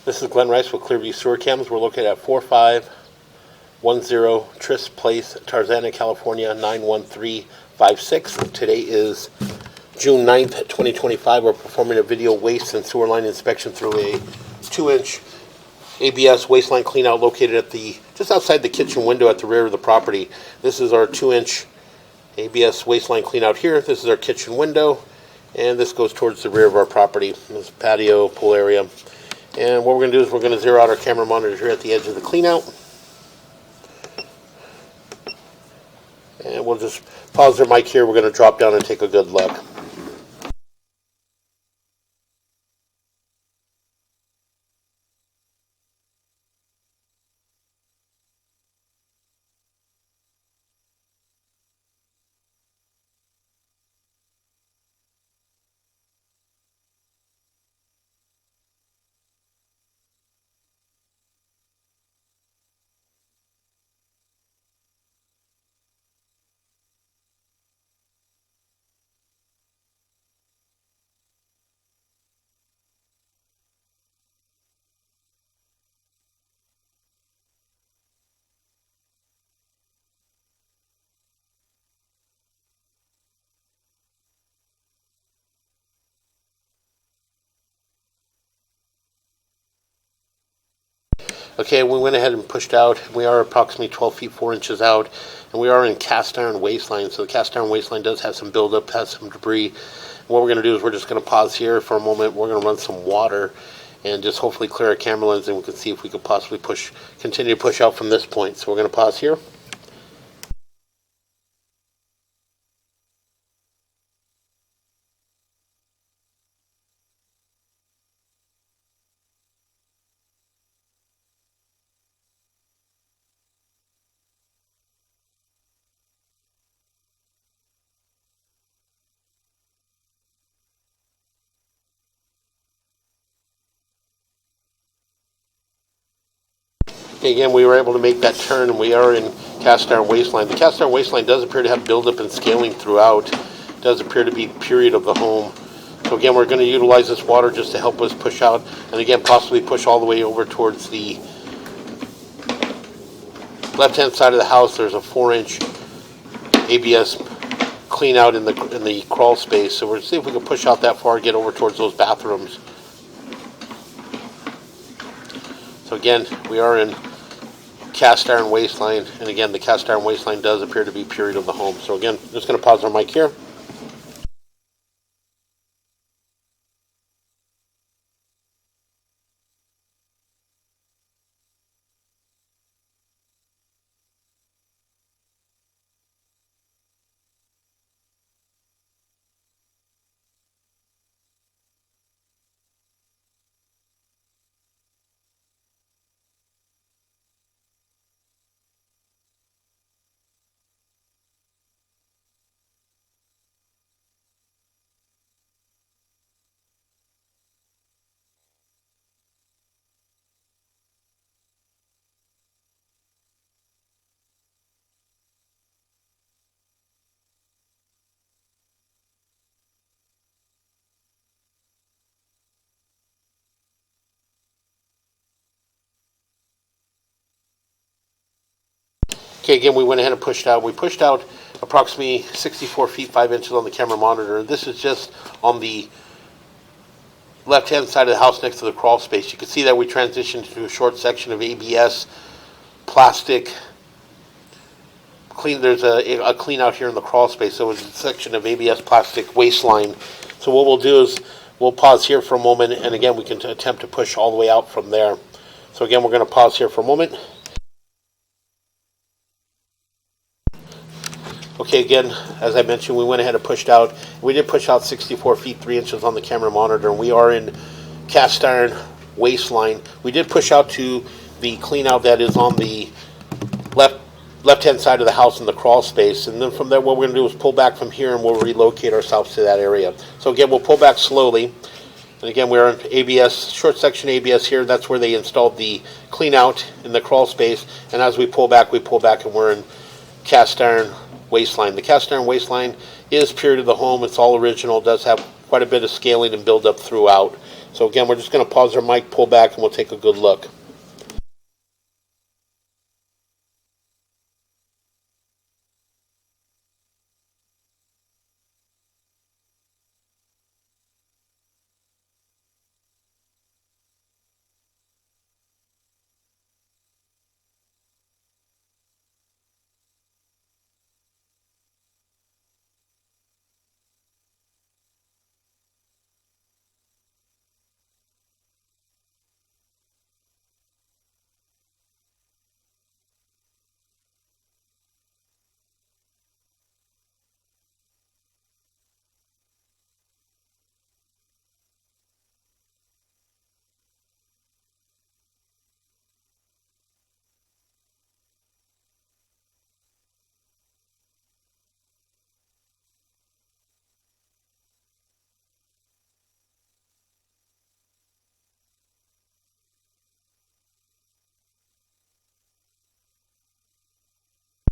This is Glenn Rice with Clearview Sewer Cams. We're located at 4510 Triste Place, Tarzana, California, 91356. Today is June 9th, 2025. We're performing a video waste and sewer line inspection through a 2-inch ABS wasteline cleanout located at just outside the kitchen window at the rear of the property. This is our 2-inch ABS wasteline cleanout here. This is our kitchen window, and this goes towards the rear of our property. This patio, pool area. And what we're going to do is we're going to zero out our camera monitor here at the edge of the cleanout. And we'll just pause our mic here. We're going to drop down and take a good look. Okay, we went ahead and pushed out. We are approximately 12 feet 4 inches out, and we are in cast iron wasteline. So the cast iron wasteline does have some buildup, has some debris. And what we're going to do is we're just going to pause here for a moment. We're going to run some water and just hopefully clear our camera lens, and we can see if we could possibly continue to push out from this point. So we're going to pause here. Again, we were able to make that turn, and we are in cast iron wasteline. The cast iron wasteline does appear to have buildup and scaling throughout. It does appear to be period of the home. So again, we're going to utilize this water just to help us push out, and again, possibly push all the way over towards the left-hand side of the house. There's a 4-inch ABS clean out in the crawl space. So we're going to see if we can push out that far, get over towards those bathrooms. So again, we are in cast iron wasteline, and again, the cast iron wasteline does appear to be period of the home. So again, just going to pause our mic here. Okay, again, we went ahead and pushed out. We pushed out approximately 64 feet 5 inches on the camera monitor. This is just on the left-hand side of the house next to the crawl space. You can see that we transitioned to a short section of ABS plastic clean. There's a clean out here in the crawl space, so it's a section of ABS plastic wasteline. So what we'll do is we'll pause here for a moment, and again, we can attempt to push all the way out from there. So again, we're going to pause here for a moment. Okay, again, as I mentioned, we went ahead and pushed out. We did push out 64 feet 3 inches on the camera monitor, and we are in cast iron wasteline. We did push out to the clean out that is on the left-hand side of the house in the crawl space, and then from there, what we're going to do is pull back from here, and we'll relocate ourselves to that area. So again, we'll pull back slowly, and again, we're in ABS, short section ABS here. That's where they installed the clean out in the crawl space, and as we pull back, and we're in cast iron waste line. The cast iron waste line is pure to the home. It's all original. It does have quite a bit of scaling and buildup throughout. So again, we're just going to pause our mic, pull back, and we'll take a good look.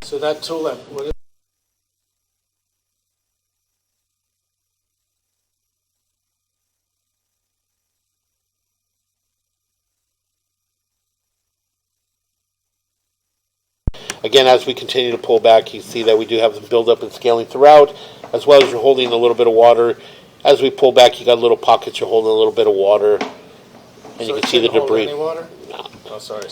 So that tool, again, as we continue to pull back, you see that we do have some buildup and scaling throughout, as well as you're holding a little bit of water. As we pull back, you got little pockets, you're holding a little bit of water, and so you can see the debris. Any water? No. Oh, sorry.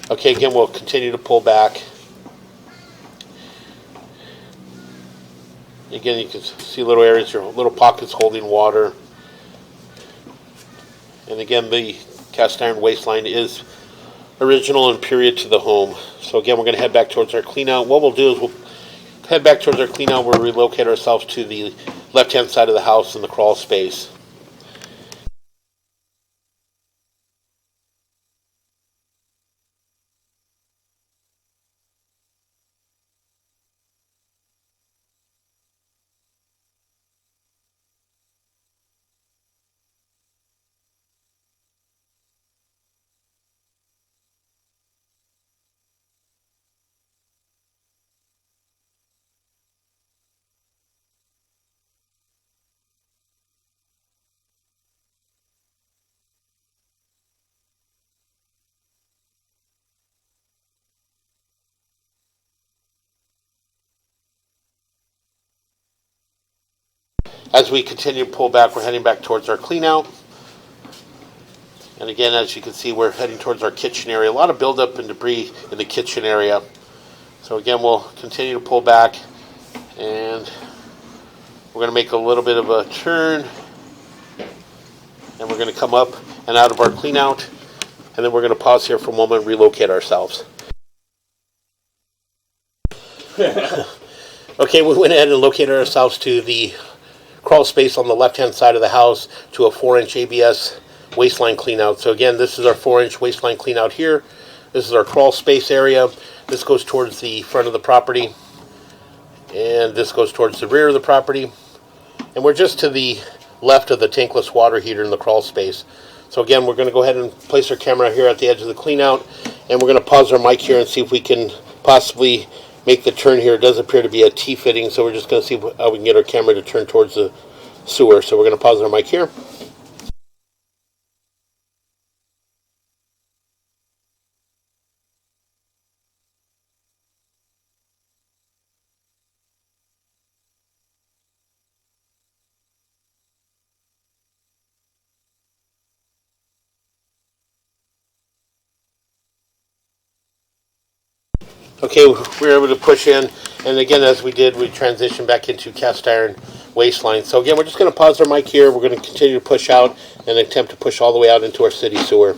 Okay, again, we'll continue to pull back. Again, you can see little areas, your little pockets holding water. And again, the cast iron waste line is original and period to the home. So again, we're going to head back towards our clean out. What we'll do is we'll head back towards our clean out. We'll relocate ourselves to the left-hand side of the house in the crawl space. As we continue to pull back, we're heading back towards our clean out. And again, as you can see, we're heading towards our kitchen area. A lot of buildup and debris in the kitchen area. So again, we'll continue to pull back, and we're going to make a little bit of a turn, and we're going to come up and out of our clean out, and then we're going to pause here for a moment and relocate ourselves. Okay, we went ahead and located ourselves to the crawl space on the left-hand side of the house to a 4-inch ABS waistline cleanout. So again, this is our 4-inch waistline cleanout here. This is our crawl space area. This goes towards the front of the property, and this goes towards the rear of the property. And we're just to the left of the tankless water heater in the crawl space. So again, we're going to go ahead and place our camera here at the edge of the cleanout, and we're going to pause our mic here and see if we can possibly make the turn here. It does appear to be a T-fitting, so we're just going to see how we can get our camera to turn towards the sewer. So we're going to pause our mic here. Okay, we were able to push in, and again, as we did, we transitioned back into cast iron waistline. So again, we're just going to pause our mic here. We're going to continue to push out and attempt to push all the way out into our city sewer.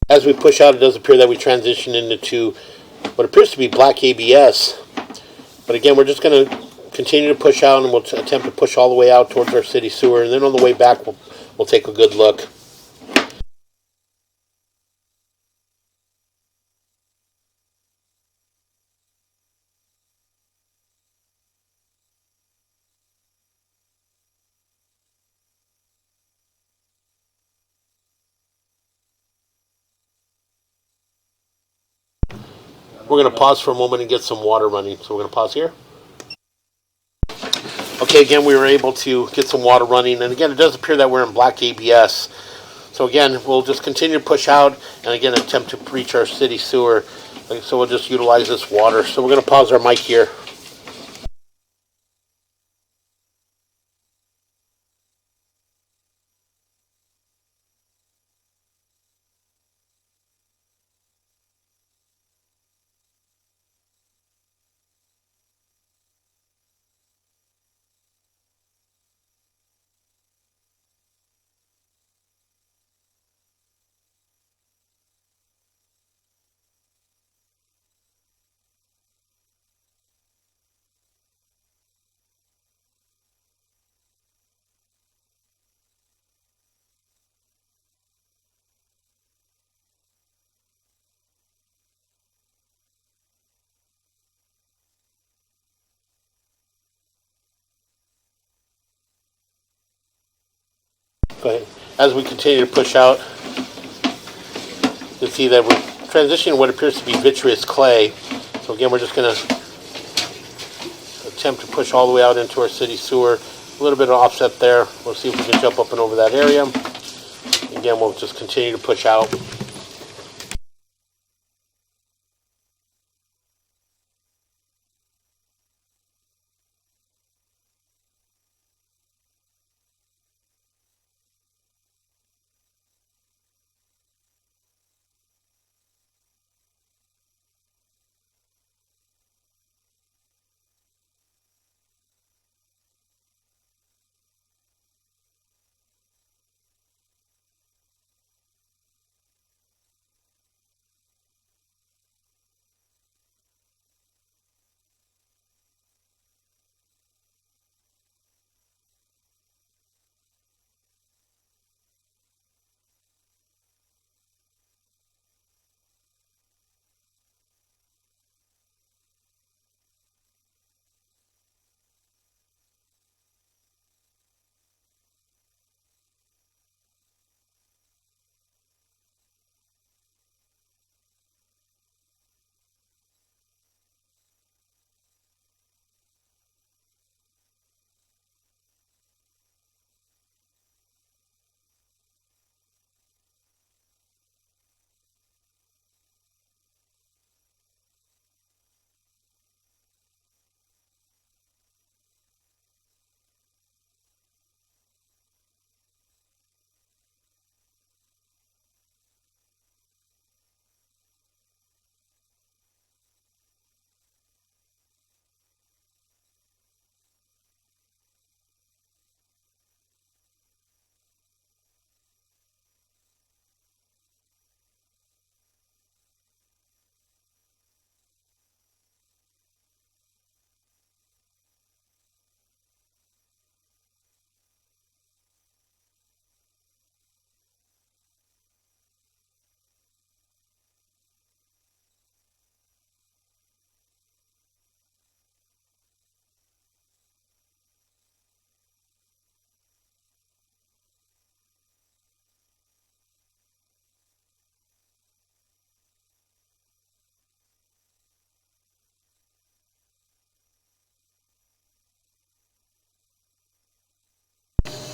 As we push out, it does appear that we transition into what appears to be black ABS. But again, we're just going to continue to push out, and we'll attempt to push all the way out towards our city sewer. And then on the way back, we'll take a good look. We're going to pause for a moment and get some water running. So we're going to pause here. Okay, again, we were able to get some water running. And again, it does appear that we're in black ABS. So again, we'll just continue to push out and again attempt to reach our city sewer. So we'll just utilize this water. So we're going to pause our mic here. Go ahead. As we continue to push out, you'll see that we're transitioning what appears to be vitreous clay. So again, we're just going to attempt to push all the way out into our city sewer. A little bit of offset there. We'll see if we can jump up and over that area. Again, we'll just continue to push out.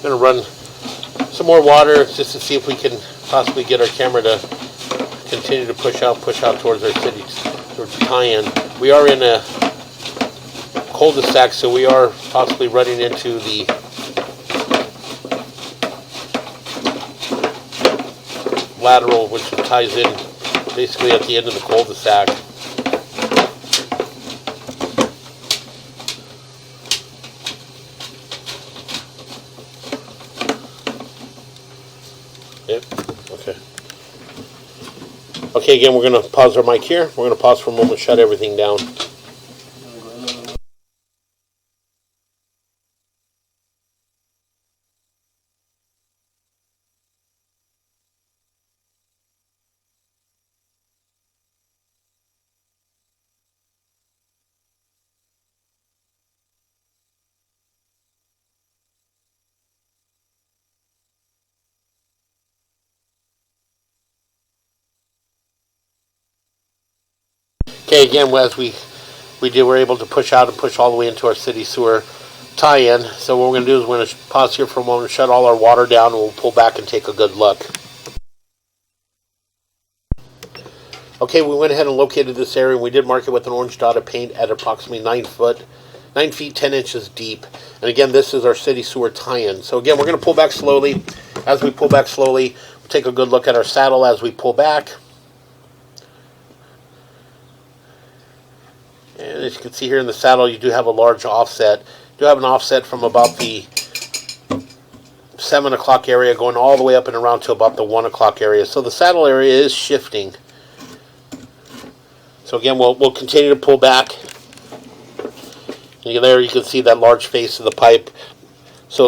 I'm going to run some more water just to see if we can possibly get our camera to continue to push out towards our city, towards the tie-in. We are in a cul-de-sac, so we are possibly running into the lateral, which ties in basically at the end of the cul-de-sac. Yep, okay. Okay, again, we're going to pause our mic here. We're going to pause for a moment, shut everything down. Okay, again, as we were able to push out and push all the way into our city sewer tie-in. So what we're going to do is we're going to pause here for a moment, shut all our water down, and we'll pull back and take a good look. Okay, we went ahead and located this area, and we did mark it with an orange dot of paint at approximately 9 feet 10 inches deep. And again, this is our city sewer tie-in. So again, we're going to pull back slowly. As we pull back slowly, we'll take a good look at our saddle as we pull back. And as you can see here in the saddle, you do have a large offset. You do have an offset from about the 7 o'clock area going all the way up and around to about the 1 o'clock area. So the saddle area is shifting. So again, we'll continue to pull back. And there you can see that large face of the pipe. So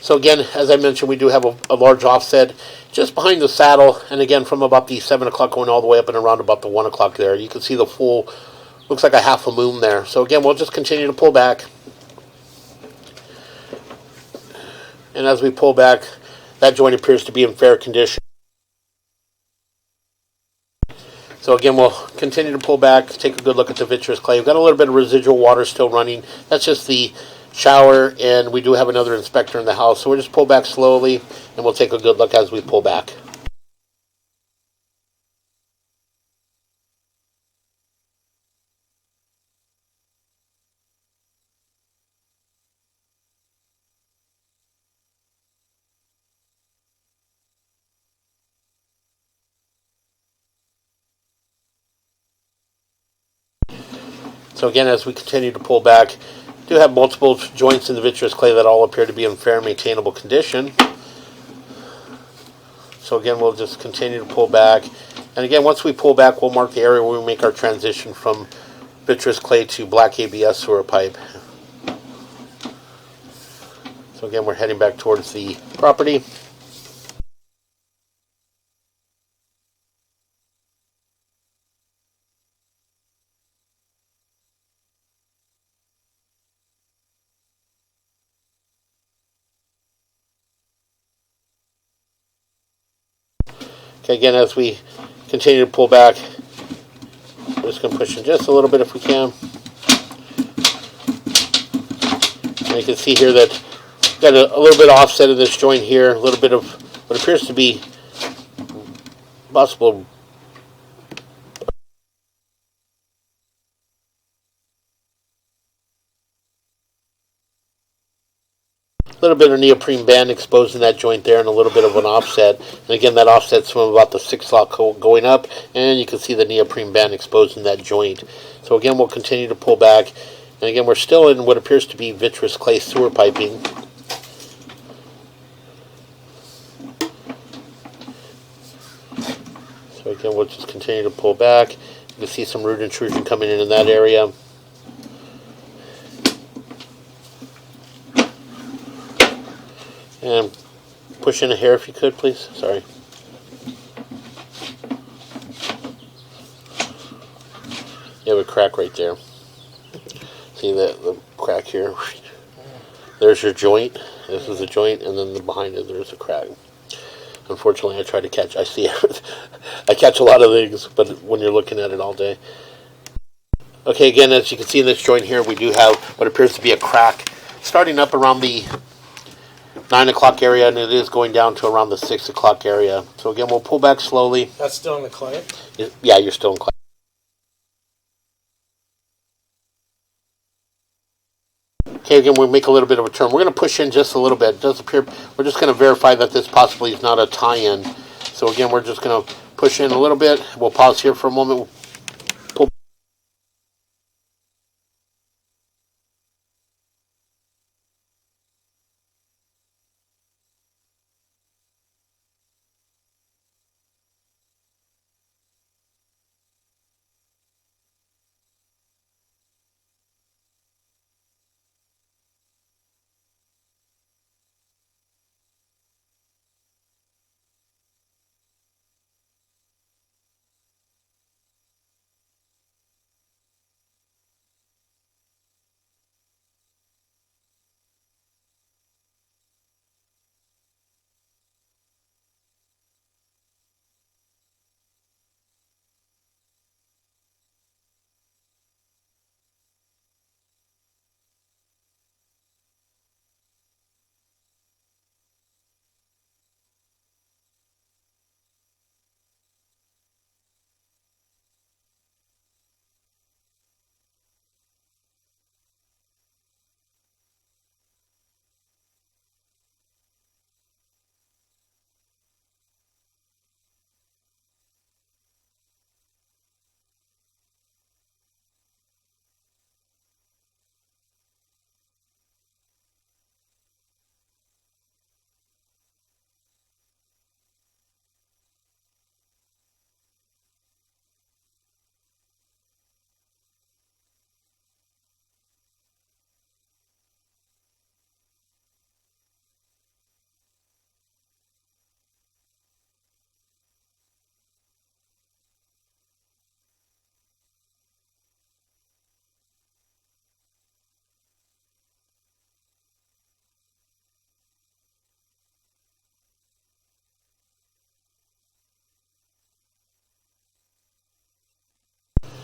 So again, as I mentioned, we do have a large offset just behind the saddle, and again from about the 7 o'clock going all the way up and around about the 1 o'clock there. You can see the full, looks like a half a moon there. So again, we'll just continue to pull back. And as we pull back, that joint appears to be in fair condition. So again, we'll continue to pull back, take a good look at the vitreous clay. We've got a little bit of residual water still running. That's just the shower, and we do have another inspector in the house. So we'll just pull back slowly, and we'll take a good look as we pull back. So again, as we continue to pull back, we do have multiple joints in the vitreous clay that all appear to be in fair maintainable condition. So again, we'll just continue to pull back. And again, once we pull back, we'll mark the area where we make our transition from vitreous clay to black ABS sewer pipe. So again, we're heading back towards the property. Okay, again, as we continue to pull back, we're just going to push in just a little bit if we can. And you can see here that we've got a little bit of offset of this joint here, a little bit of what appears to be possible little bit of neoprene band exposed in that joint there, and a little bit of an offset. And again, that offset's from about the 6 o'clock going up, and you can see the neoprene band exposed in that joint. So again, we'll continue to pull back. And again, we're still in what appears to be vitreous clay sewer piping. So So again, we'll just continue to pull back. You can see some root intrusion coming in that area. And push in a hair if you could, please. Sorry. You have a crack right there. See the crack here? There's your joint. This is a joint, and then behind it there's a crack. Unfortunately, I try to catch. I see it. I catch a lot of things, but when you're looking at it all day. Okay, again, as you can see in this joint here, we do have what appears to be a crack starting up around the 9 o'clock area, and it is going down to around the 6 o'clock area. So again, we'll pull back slowly. That's still in the clay? Yeah, you're still in clay. Okay, again, we'll make a little bit of a turn. We're going to push in just a little bit. It does appear, we're just going to verify that this possibly is not a tie-in. So again, we're just going to push in a little bit. We'll pause here for a moment. We'll pull.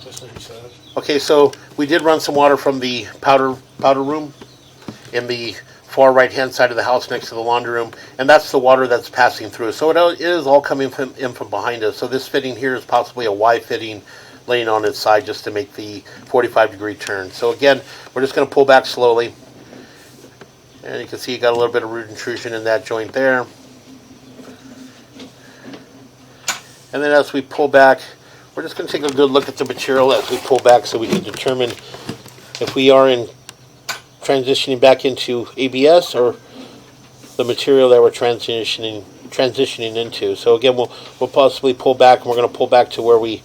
Just like you said. Okay, so we did run some water from the powder room in the far right-hand side of the house next to the laundry room, and that's the water that's passing through. So it is all coming in from behind us. So this fitting here is possibly a Y fitting laying on its side just to make the 45-degree turn. So again, we're just going to pull back slowly. And you can see you got a little bit of root intrusion in that joint there. And then as we pull back, we're just going to take a good look at the material as we pull back so we can determine if we are in transitioning back into ABS or the material that we're transitioning into. So again, we'll possibly pull back, and we're going to pull back to where we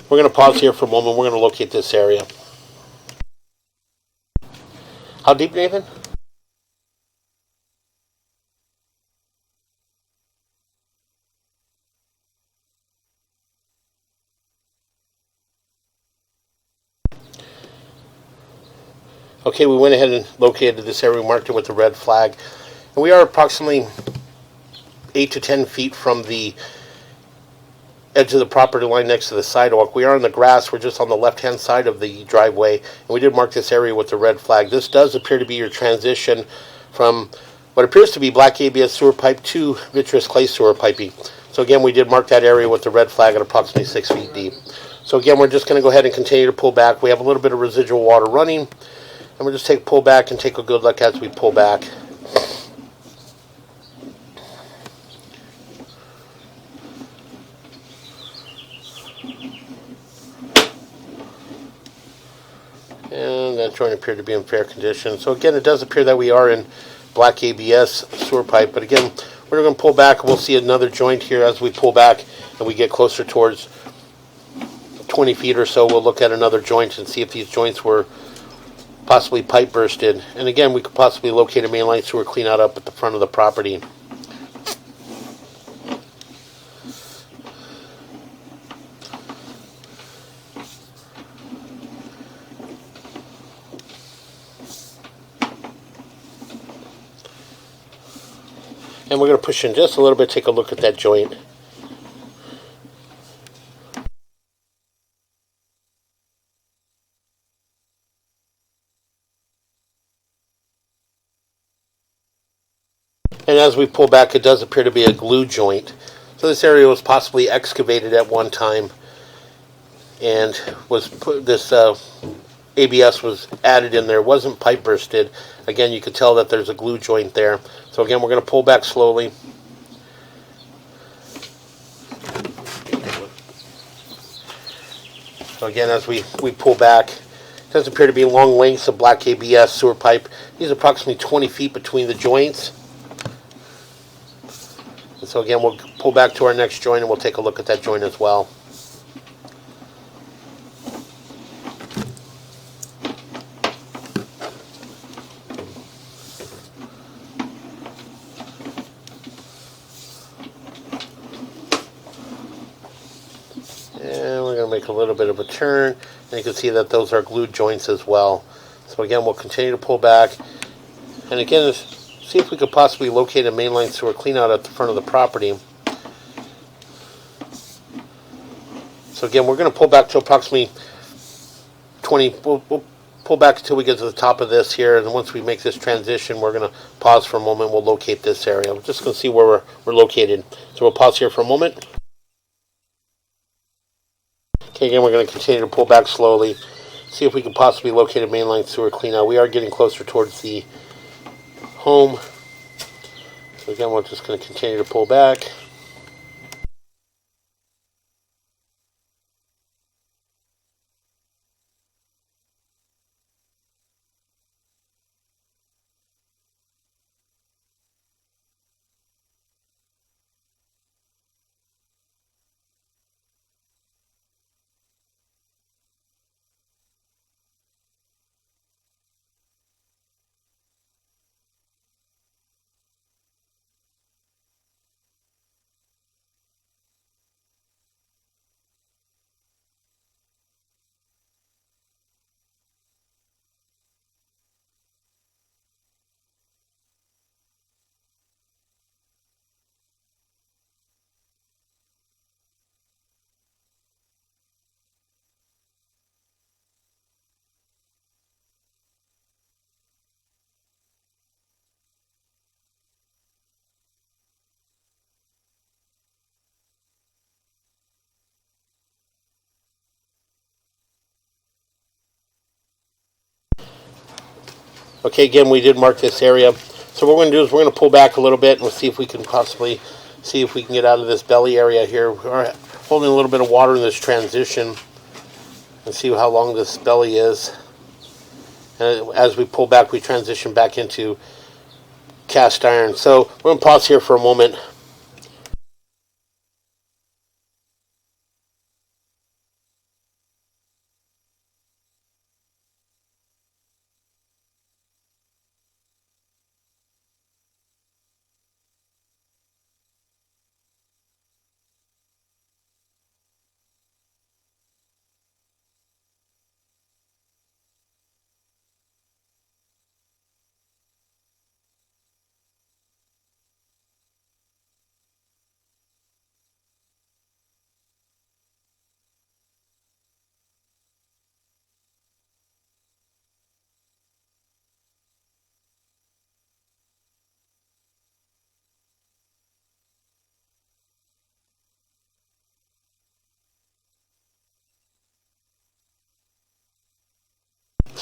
We're going to pause here for a moment. We're going to locate this area. How deep, Nathan? Okay, we went ahead and located this area. We marked it with the red flag. And we are approximately 8 to 10 feet from the edge of the property line next to the sidewalk. We are in the grass. We're just on the left-hand side of the driveway, and we did mark this area with the red flag. This does appear to be your transition from what appears to be black ABS sewer pipe to vitreous clay sewer piping. So again, we did mark that area with the red flag at approximately 6 feet deep. So again, we're just going to go ahead and continue to pull back. We have a little bit of residual water running, And we'll just pull back and take a good look as we pull back. And that joint appeared to be in fair condition. So again, it does appear that we are in black ABS sewer pipe. But again, we're going to pull back and we'll see another joint here as we pull back and we get closer towards 20 feet or so. We'll look at another joint and see if these joints were possibly pipe bursted. And again, we could possibly locate a mainline sewer clean out up at the front of the property. And we're going to push in just a little bit, take a look at that joint. And as we pull back, it does appear to be a glue joint. So this area was possibly excavated at one time, and was put, this ABS was added in there. It wasn't pipe bursted. Again, you could tell that there's a glue joint there. So again, we're going to pull back slowly. So again, as we pull back, it does appear to be long lengths of black ABS sewer pipe. These are approximately 20 feet between the joints. And so again, we'll pull back to our next joint and we'll take a look at that joint as well. And we're going to make a little bit of a turn, and you can see that those are glued joints as well. So again, we'll continue to pull back, and again, see if we could possibly locate a mainline sewer cleanout at the front of the property. So again, we're going to pull back to approximately 20. We'll pull back until we get to the top of this here, and once we make this transition, we're going to pause for a moment. We'll locate this area. We're just going to see where we're located. So we'll pause here for a moment. Okay, again, we're going to continue to pull back slowly, see if we can possibly locate a mainline sewer cleanout. We are getting closer towards the home. So again, we're just going to continue to pull back. Okay, again, we did mark this area. So what we're going to do is we're going to pull back a little bit and we'll see if we can possibly see if we can get out of this belly area here. We're holding a little bit of water in this transition and see how long this belly is. And as we pull back, we transition back into cast iron. So we're going to pause here for a moment.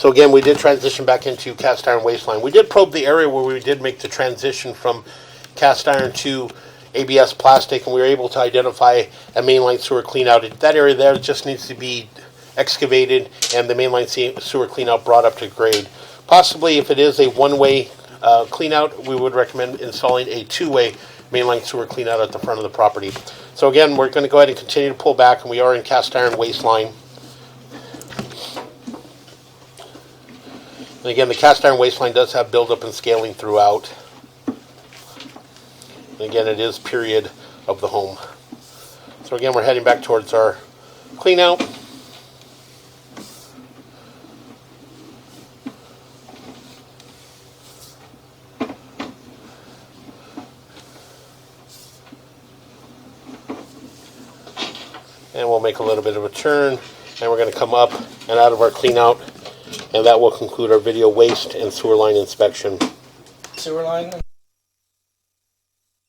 So again, we did transition back into cast iron wasteline. We did probe the area where we did make the transition from cast iron to ABS plastic, and we were able to identify a mainline sewer cleanout. That area there just needs to be excavated and the mainline sewer cleanout brought up to grade. Possibly, if it is a one-way cleanout, we would recommend installing a two-way mainline sewer cleanout at the front of the property. So again, we're going to go ahead and continue to pull back, and we are in cast iron wasteline. And again, the cast iron wasteline does have buildup and scaling throughout. And again, it is period of the home. So again, we're heading back towards our clean out. And we'll make a little bit of a turn, and we're going to come up and out of our clean out, and that will conclude our video waste and sewer line inspection. Sewer line